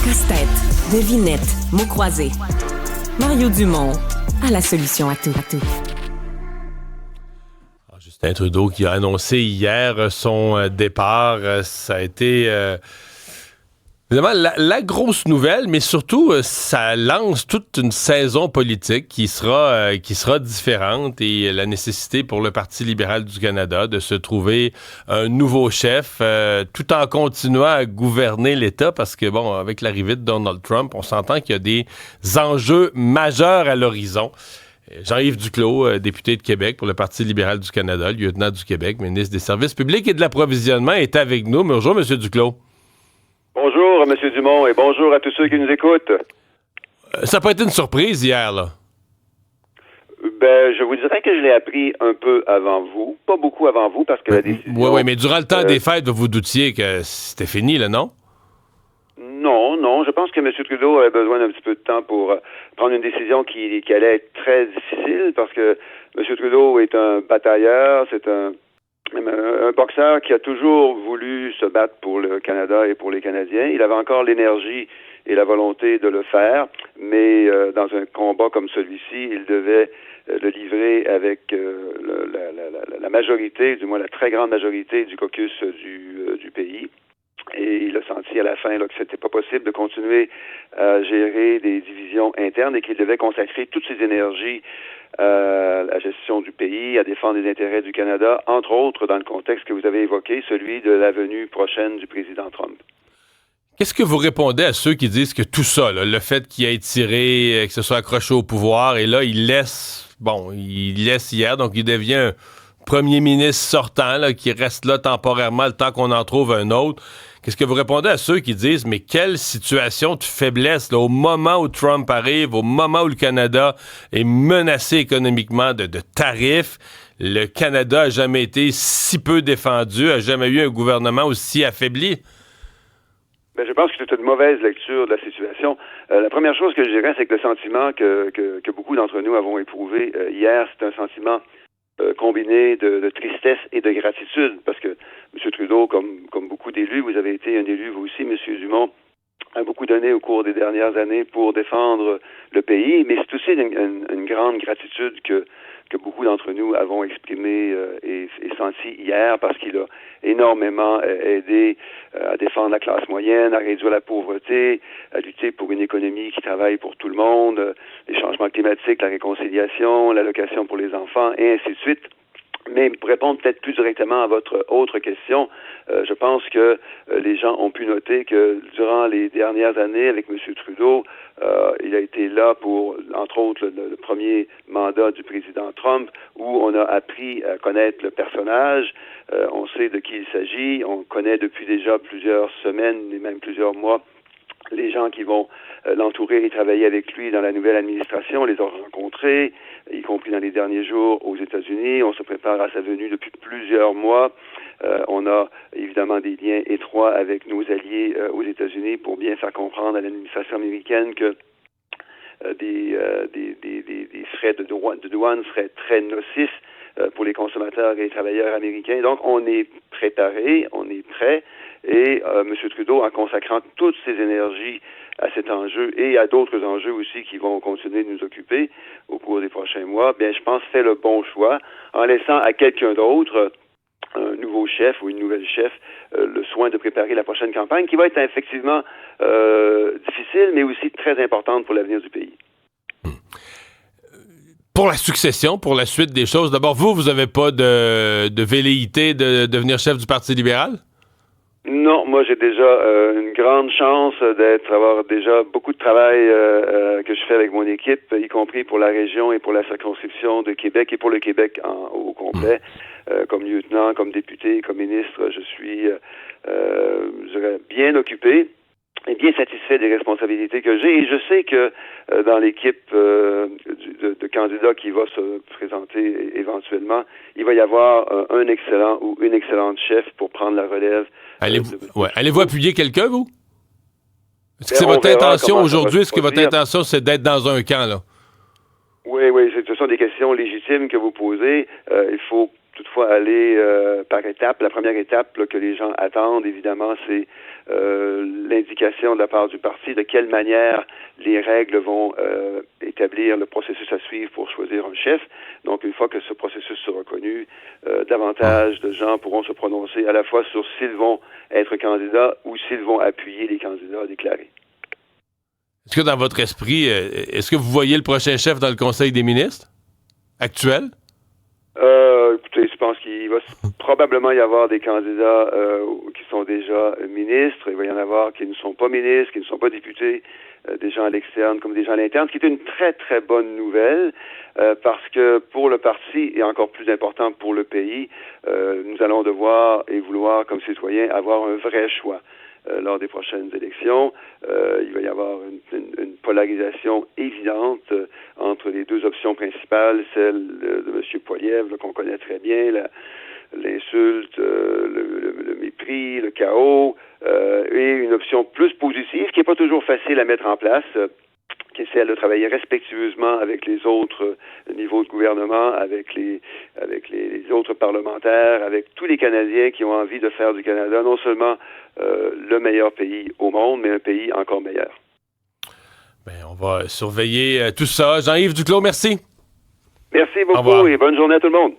Casse-tête, devinette, mots croisés. Mario Dumont a la solution à tout. Justin Trudeau qui a annoncé hier son départ, ça a été évidemment la grosse nouvelle, mais surtout ça lance toute une saison politique qui sera différente et la nécessité pour le Parti libéral du Canada de se trouver un nouveau chef tout en continuant à gouverner l'État parce que, bon, avec l'arrivée de Donald Trump, on s'entend qu'il y a des enjeux majeurs à l'horizon. Jean-Yves Duclos, député de Québec pour le Parti libéral du Canada, lieutenant du Québec, ministre des Services publics et de l'Approvisionnement, est avec nous. Bonjour, M. Duclos. Bonjour, M. Dumont, et bonjour à tous ceux qui nous écoutent. Ça n'a pas été une surprise hier, là? Je vous dirais que je l'ai appris un peu avant vous, pas beaucoup avant vous, parce que la décision... Oui, mais durant le temps des fêtes, vous doutiez que c'était fini, là, non? Non, je pense que M. Trudeau avait besoin d'un petit peu de temps pour prendre une décision qui allait être très difficile, parce que M. Trudeau est un batailleur, c'est un boxeur qui a toujours voulu se battre pour le Canada et pour les Canadiens. Il avait encore l'énergie et la volonté de le faire, mais dans un combat comme celui-ci, il devait le livrer avec la majorité, du moins la très grande majorité du caucus du pays. Et il a senti à la fin là, que c'était pas possible de continuer à gérer des divisions internes et qu'il devait consacrer toutes ses énergies à la gestion du pays, à défendre les intérêts du Canada, entre autres dans le contexte que vous avez évoqué, celui de la venue prochaine du président Trump. Qu'est-ce que vous répondez à ceux qui disent que tout ça, là, le fait qu'il ait tiré, que ce soit accroché au pouvoir, et là, il laisse hier, donc il devient un premier ministre sortant, là, qui reste là temporairement le temps qu'on en trouve un autre. Qu'est-ce que vous répondez à ceux qui disent, mais quelle situation de faiblesse, là, au moment où Trump arrive, au moment où le Canada est menacé économiquement de tarifs, le Canada a jamais été si peu défendu, a jamais eu un gouvernement aussi affaibli? Je pense que c'est une mauvaise lecture de la situation. La première chose que je dirais, c'est que le sentiment que beaucoup d'entre nous avons éprouvé hier, c'est un sentiment combiné de tristesse et de gratitude, parce que M. Trudeau, comme beaucoup d'élus, vous avez été un élu, vous aussi, M. Dumont, a beaucoup donné au cours des dernières années pour défendre le pays, mais c'est aussi une grande gratitude que beaucoup d'entre nous avons exprimé et senti hier, parce qu'il a énormément aidé à défendre la classe moyenne, à réduire la pauvreté, à lutter pour une économie qui travaille pour tout le monde, les changements climatiques, la réconciliation, l'allocation pour les enfants, et ainsi de suite. Mais pour répondre peut-être plus directement à votre autre question, je pense que les gens ont pu noter que durant les dernières années avec M. Trudeau, il a été là pour, entre autres, le premier mandat du président Trump, où on a appris à connaître le personnage. On sait de qui il s'agit. On connaît depuis déjà plusieurs semaines et même plusieurs mois les gens qui vont l'entourer et travailler avec lui dans la nouvelle administration. On les a rencontrés, y compris dans les derniers jours aux États-Unis. On se prépare à sa venue depuis plusieurs mois. On a évidemment des liens étroits avec nos alliés aux États-Unis pour bien faire comprendre à l'administration américaine que des frais de douane seraient très nocifs pour les consommateurs et les travailleurs américains. Donc, on est préparé, on est prêt, et M. Trudeau, en consacrant toutes ses énergies à cet enjeu et à d'autres enjeux aussi qui vont continuer de nous occuper au cours des prochains mois, bien, je pense fait le bon choix en laissant à quelqu'un d'autre, un nouveau chef ou une nouvelle chef, le soin de préparer la prochaine campagne qui va être effectivement difficile, mais aussi très importante pour l'avenir du pays. Pour la succession, pour la suite des choses, d'abord, vous n'avez pas de velléité de devenir chef du Parti libéral? Non, moi j'ai déjà une grande chance d'avoir déjà beaucoup de travail que je fais avec mon équipe, y compris pour la région et pour la circonscription de Québec et pour le Québec au complet. Comme lieutenant, comme député, comme ministre, je suis je dirais, bien occupé et bien satisfait des responsabilités que j'ai. Et je sais que dans l'équipe de candidats qui va se présenter éventuellement, il va y avoir un excellent ou une excellente chef pour prendre la relève. Allez-vous appuyer quelqu'un, vous? Est-ce que c'est votre intention aujourd'hui? Est-ce que votre intention, c'est d'être dans un camp, là? Oui, ce sont des questions légitimes que vous posez. Il faut toutefois aller par étapes. La première étape là, que les gens attendent, évidemment, c'est l'indication de la part du parti de quelle manière les règles vont établir le processus à suivre pour choisir un chef. Donc, une fois que ce processus sera connu, davantage de gens pourront se prononcer à la fois sur s'ils vont être candidats ou s'ils vont appuyer les candidats déclarés. Est-ce que dans votre esprit, est-ce que vous voyez le prochain chef dans le Conseil des ministres actuel? Écoutez, je pense qu'il va probablement y avoir des candidats qui sont déjà ministres. Il va y en avoir qui ne sont pas ministres, qui ne sont pas députés, des gens à l'externe comme des gens à l'interne, ce qui est une très, très bonne nouvelle parce que pour le parti et encore plus important pour le pays, nous allons devoir et vouloir, comme citoyens, avoir un vrai choix. Lors des prochaines élections, il va y avoir une polarisation évidente entre les deux options principales, celle de M. Poilievre, qu'on connaît très bien, l'insulte, le mépris, le chaos, et une option plus positive, qui n'est pas toujours facile à mettre en place, qui est celle de travailler respectueusement avec les autres niveaux de gouvernement, avec les autres parlementaires, avec tous les Canadiens qui ont envie de faire du Canada non seulement le meilleur pays au monde, mais un pays encore meilleur. Bien, on va surveiller tout ça. Jean-Yves Duclos, merci. Merci beaucoup et bonne journée à tout le monde.